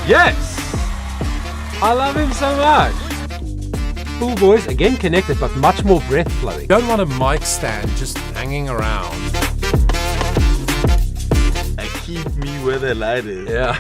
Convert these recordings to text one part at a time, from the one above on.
Yes! I love him so much. Full voice, again connected, but much more breath flowing. You don't want a mic stand just hanging around. They keep me where the light is. Yeah.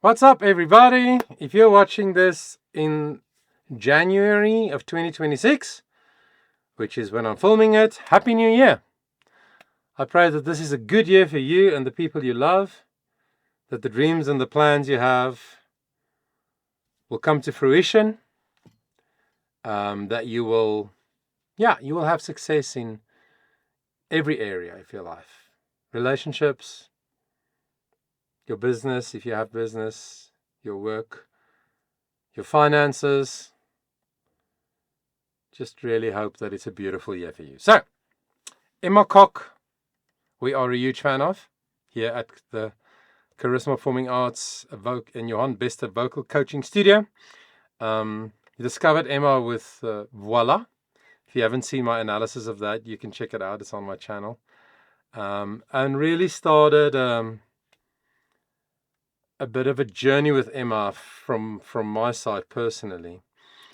What's up, everybody? If you're watching this in January of 2026, which is when I'm filming it, Happy New Year. I pray that this is a good year for you and the people you love, that the dreams and the plans you have will come to fruition, that you will have success in every area of your life. Relationships, your business, if you have business, your work, your finances. Just really hope that it's a beautiful year for you. So, Emma KOK, we are a huge fan of here at the Charisma Performing Arts and Johan Bester Vocal Coaching Studio. You discovered Emma with Voilà. If you haven't seen my analysis of that, you can check it out. It's on my channel. And really started a bit of a journey with Emma from my side personally.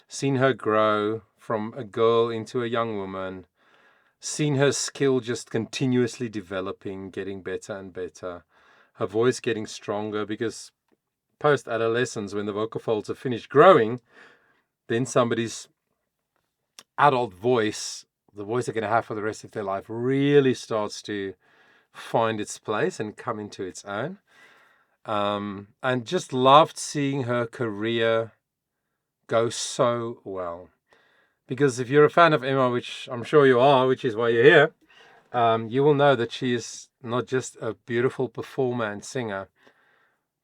Seen her grow from a girl into a young woman. Seen her skill just continuously developing, getting better and better. Her voice getting stronger, because post-adolescence, when the vocal folds are finished growing, then somebody's adult voice, the voice they're going to have for the rest of their life, really starts to find its place and come into its own. And just loved seeing her career go so well. Because if you're a fan of Emma, which I'm sure you are, which is why you're here, you will know that she is not just a beautiful performer and singer,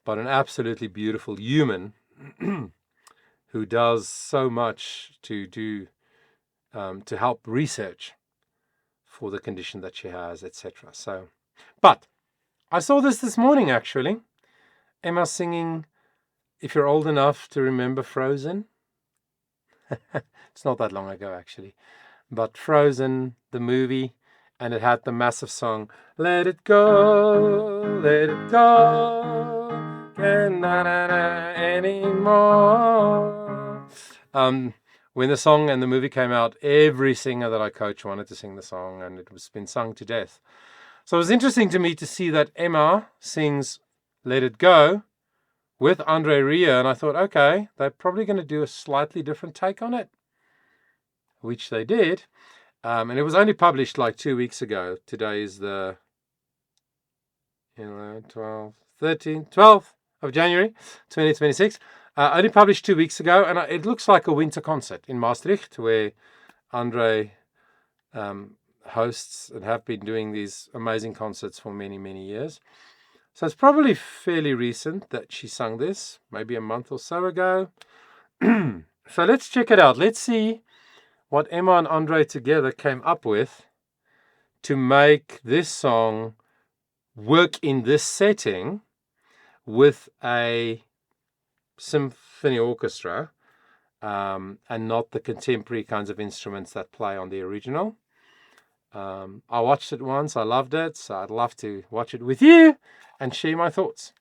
but an absolutely beautiful human who does so much to help research for the condition that she has, etc. So, but I saw this morning actually. Emma singing, if you're old enough to remember Frozen. It's not that long ago actually, but Frozen, the movie, and it had the massive song, let it go, cannot anymore. When the song and the movie came out, every singer that I coach wanted to sing the song, and it was been sung to death. So it was interesting to me to see that Emma sings Let It Go with André Rieu, and I thought, okay, they're probably going to do a slightly different take on it, which they did. And it was only published like 2 weeks ago. Today is the 12th of January, 2026. Only published 2 weeks ago, and it looks like a winter concert in Maastricht, where André hosts and have been doing these amazing concerts for many, many years. So it's probably fairly recent that she sung this, maybe a month or so ago. So let's check it out. Let's see what Emma and André together came up with to make this song work in this setting with a symphony orchestra and not the contemporary kinds of instruments that play on the original. I watched it once, I loved it, so I'd love to watch it with you and share my thoughts.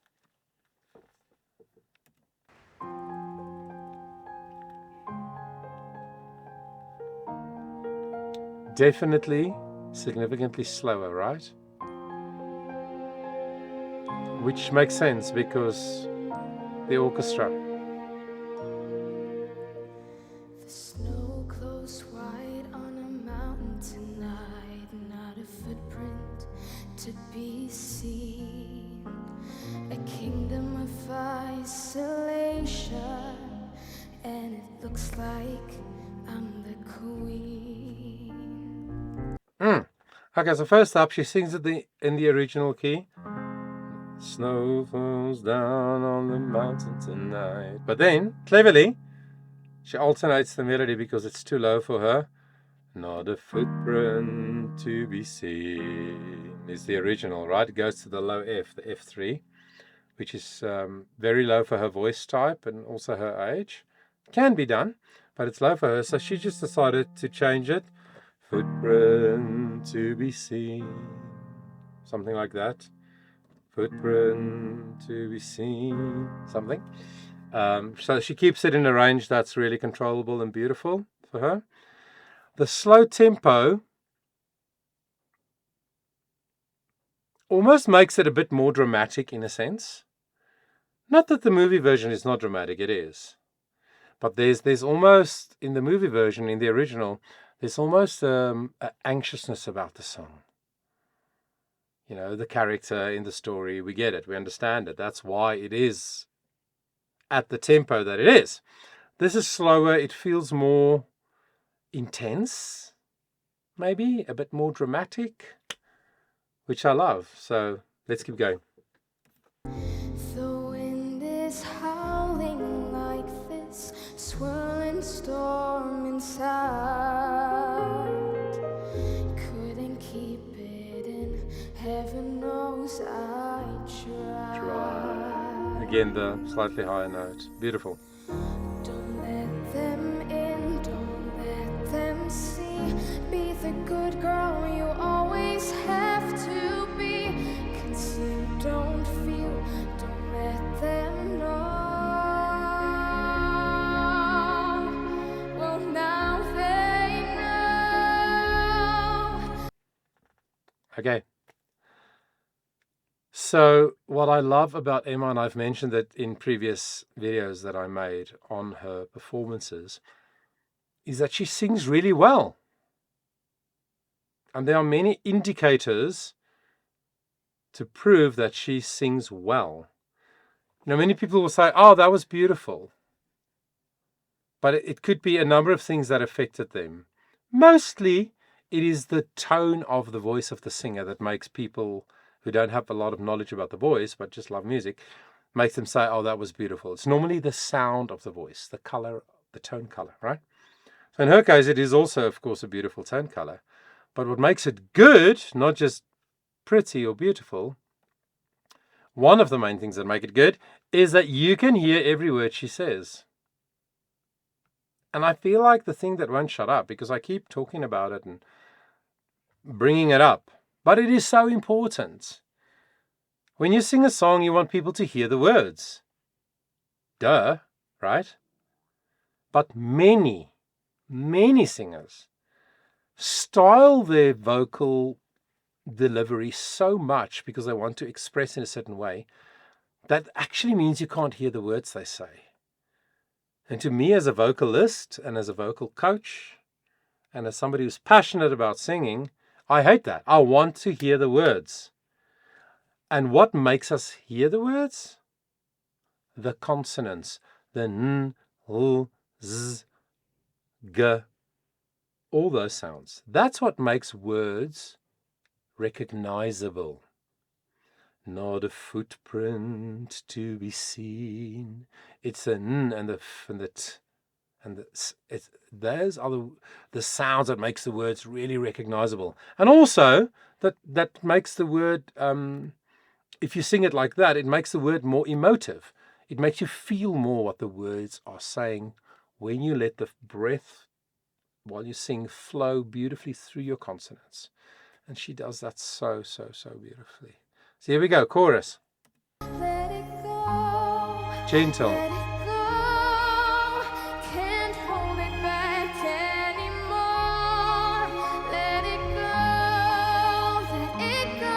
Definitely significantly slower, right? Which makes sense because the orchestra. The snow closed white on a mountain tonight, not a footprint to be seen. A kingdom of isolation, and it looks like I'm the queen. Okay, so first up, she sings it in the original key. Snow falls down on the mountain tonight. But then, cleverly, she alternates the melody because it's too low for her. Not a footprint to be seen is the original, right? It goes to the low F, the F3, which is very low for her voice type and also her age. Can be done, but it's low for her, so she just decided to change it. Footprint to be seen. something like that. Footprint to be seen, something. So she keeps it in a range that's really controllable and beautiful for her. The slow tempo almost makes it a bit more dramatic in a sense. Not that the movie version is not dramatic, it is. But there's almost, in the movie version, in the original, there's almost an anxiousness about the song. You know, the character in the story, we get it, we understand it. That's why it is at the tempo that it is. This is slower, it feels more intense, maybe, a bit more dramatic, which I love. So let's keep going. The wind is howling like this swirling storm inside. Couldn't keep it in, heaven knows I tried. Again, the slightly higher note. Beautiful. Don't let them in, don't let them see. Be the good girl you always have to be. Conceal, don't feel, don't let them know. Well, now they know. Okay. So what I love about Emma, and I've mentioned that in previous videos that I made on her performances, is that she sings really well. And there are many indicators to prove that she sings well. You know, many people will say, oh, that was beautiful. But it could be a number of things that affected them. Mostly, it is the tone of the voice of the singer that makes people who don't have a lot of knowledge about the voice, but just love music, makes them say, oh, that was beautiful. It's normally the sound of the voice, the color, the tone color, right? So in her case, it is also, of course, a beautiful tone color. But what makes it good, not just pretty or beautiful, one of the main things that make it good is that you can hear every word she says. And I feel like the thing that won't shut up, because I keep talking about it and bringing it up, but it is so important. When you sing a song, you want people to hear the words. Duh, right? But many singers style their vocal delivery so much because they want to express in a certain way that actually means you can't hear the words they say. And to me, as a vocalist and as a vocal coach and as somebody who's passionate about singing, I hate that. I want to hear the words. And what makes us hear the words? The consonants. The n, l, z, g. All those sounds. That's what makes words recognizable. Not a footprint to be seen. It's the n and the f and the t. And those are the sounds that makes the words really recognizable. And also, that makes the word, if you sing it like that, it makes the word more emotive. It makes you feel more what the words are saying when you let the breath, while you sing, flow beautifully through your consonants. And she does that so beautifully. So here we go, chorus. Let it go. Gentle. Let it go. Can't hold it back anymore. Let it go. Let it go.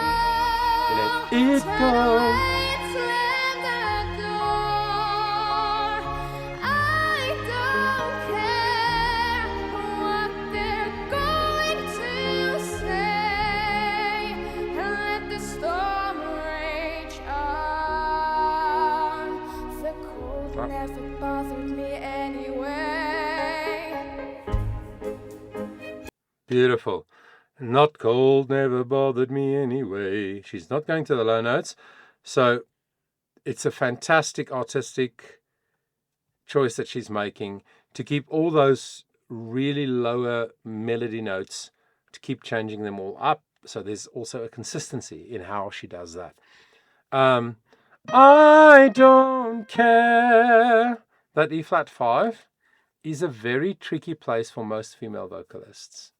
Let it Turn go. away and slam the door. I don't care what they're going to say. And let the storm rage on. The cold never bothered me anyway. Beautiful. Not cold never bothered me anyway. She's not going to the low notes. So it's a fantastic artistic choice that she's making to keep all those really lower melody notes, to keep changing them all up. So there's also a consistency in how she does that. I don't care. That E flat 5 is a very tricky place for most female vocalists.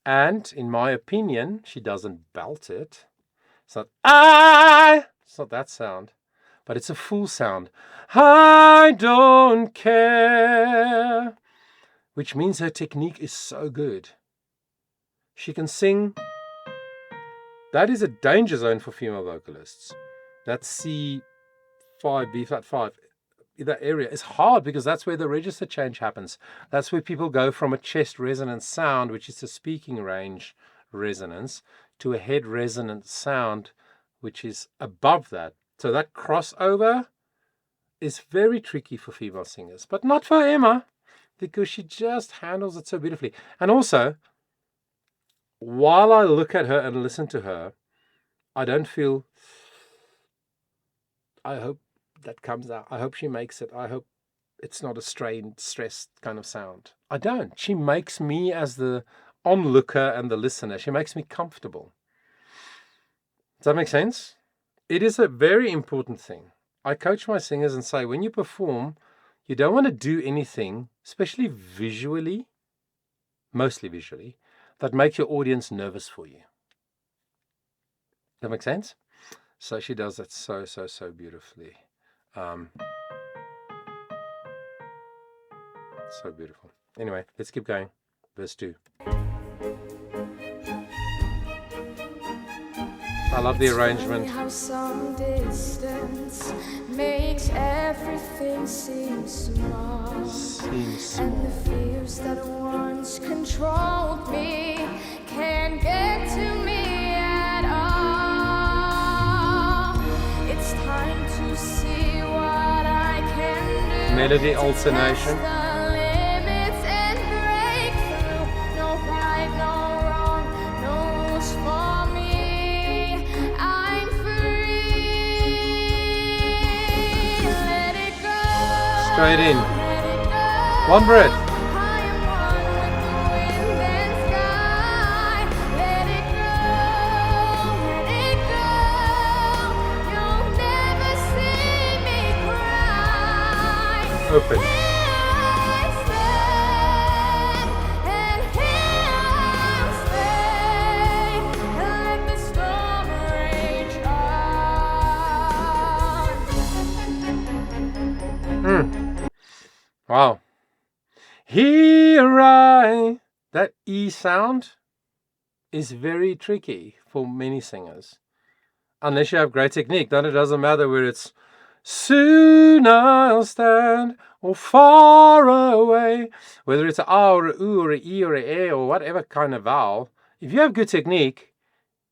And in my opinion, she doesn't belt it. It's not I. It's not that sound, but it's a full sound. I don't care, which means her technique is so good. She can sing. That is a danger zone for female vocalists. That C5, B flat 5, that area is hard because that's where the register change happens. That's where people go from a chest resonance sound, which is a speaking range resonance, to a head resonant sound, which is above that. So that crossover is very tricky for female singers, but not for Emma, because she just handles it so beautifully. And also, while I look at her and listen to her, I don't feel, I hope that comes out. I hope she makes it. I hope it's not a strained, stressed kind of sound. I don't. She makes me, as the onlooker and the listener, she makes me comfortable. Does that make sense? It is a very important thing. I coach my singers and say, when you perform, you don't want to do anything, especially visually, mostly visually, that make your audience nervous for you. That make sense? So she does that so beautifully. So beautiful. Anyway, let's keep going. Verse 2. I love the arrangement. How some distance makes everything seem small. And the fears that once controlled me can't get to me at all. It's time to see what I can do. Melody alternation. Straight in. One breath. Open. Wow. That E sound is very tricky for many singers. Unless you have great technique, then it doesn't matter where it's soon I'll stand or far away. Whether it's an A or a U or an E or an E or whatever kind of vowel. If you have good technique,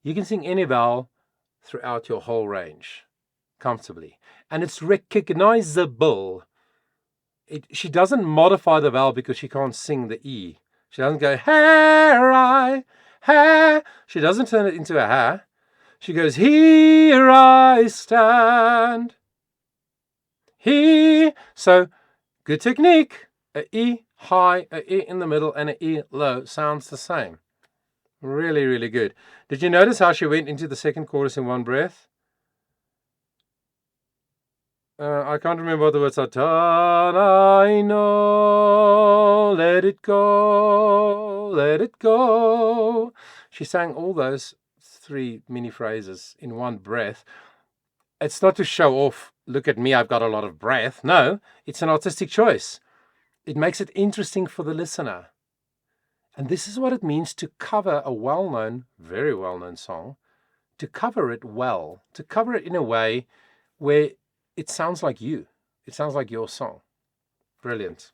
you can sing any vowel throughout your whole range comfortably. And it's recognizable. She doesn't modify the vowel because she can't sing the E. She doesn't go, ha. She doesn't turn it into a ha. She goes, here I stand. He. So, good technique. A E high, a E in the middle, and a E low sounds the same. Really, really good. Did you notice how she went into the second chorus in one breath? I can't remember what the words are. Turn, I know, let it go, let it go. She sang all those 3 mini phrases in one breath. It's not to show off, look at me, I've got a lot of breath. No, it's an artistic choice. It makes it interesting for the listener. And this is what it means to cover a well-known, very well-known song, to cover it well, to cover it in a way where it sounds like you. It sounds like your song. Brilliant.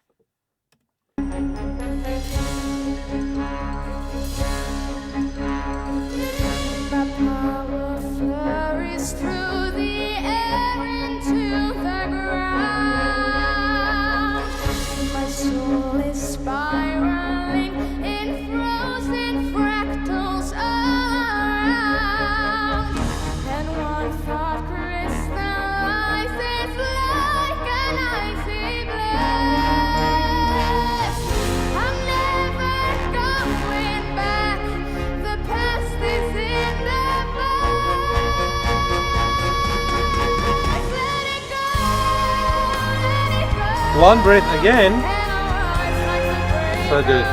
One breath again. So good.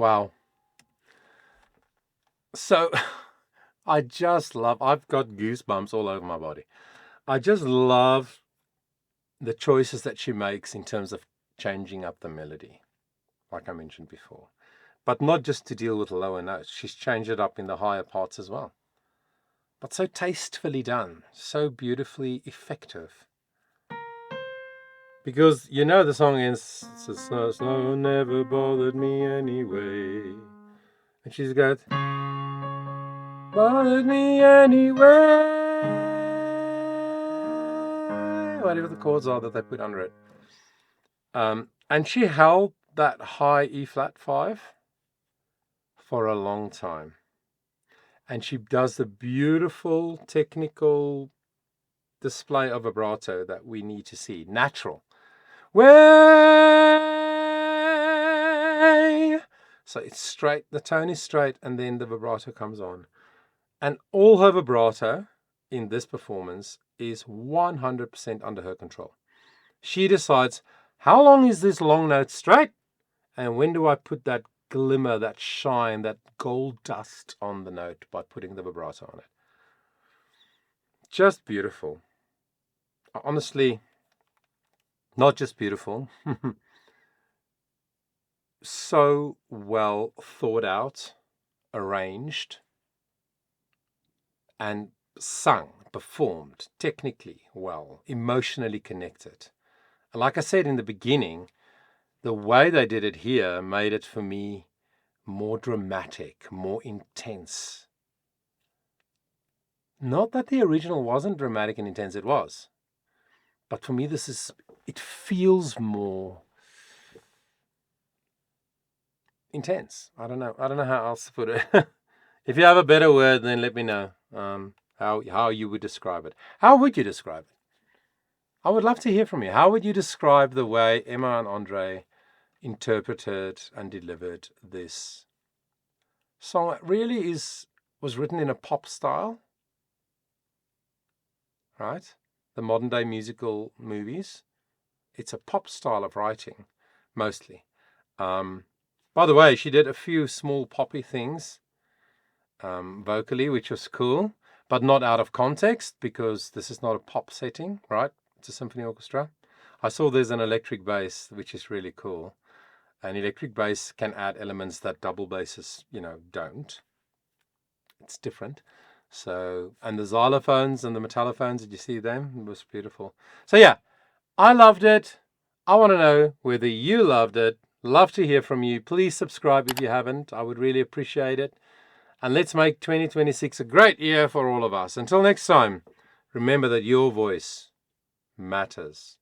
Wow. So I've got goosebumps all over my body. I just love the choices that she makes in terms of changing up the melody, like I mentioned before. But not just to deal with lower notes. She's changed it up in the higher parts as well. But so tastefully done, so beautifully effective. Because you know the song ends, "Snow never bothered me anyway." And she's got, "Bothered me anyway." Whatever the chords are that they put under it. And she held that high E flat 5 for a long time. And she does the beautiful technical display of vibrato that we need to see. Natural. Way. So it's straight, the tone is straight, and then the vibrato comes on. And all her vibrato in this performance is 100% under her control. She decides, how long is this long note straight? And when do I put that glimmer, that shine, that gold dust on the note by putting the vibrato on it? Just beautiful. Honestly, not just beautiful, so well thought out, arranged, and sung, performed technically well, emotionally connected. And like I said in the beginning, the way they did it here made it for me more dramatic, more intense. Not that the original wasn't dramatic and intense, it was. But for me, it feels more intense. I don't know how else to put it. If you have a better word, then let me know how you would describe it. How would you describe it? I would love to hear from you. How would you describe the way Emma and André interpreted and delivered this song? It really was written in a pop style, right? The modern day musical movies. It's a pop style of writing, mostly. By the way, she did a few small poppy things vocally, which was cool, but not out of context because this is not a pop setting, right? It's a symphony orchestra. I saw there's an electric bass, which is really cool. An electric bass can add elements that double basses, don't. It's different. So, and the xylophones and the metallophones, did you see them? It was beautiful. So yeah, I loved it. I want to know whether you loved it. Love to hear from you. Please subscribe if you haven't. I would really appreciate it. And let's make 2026 a great year for all of us. Until next time, remember that your voice matters.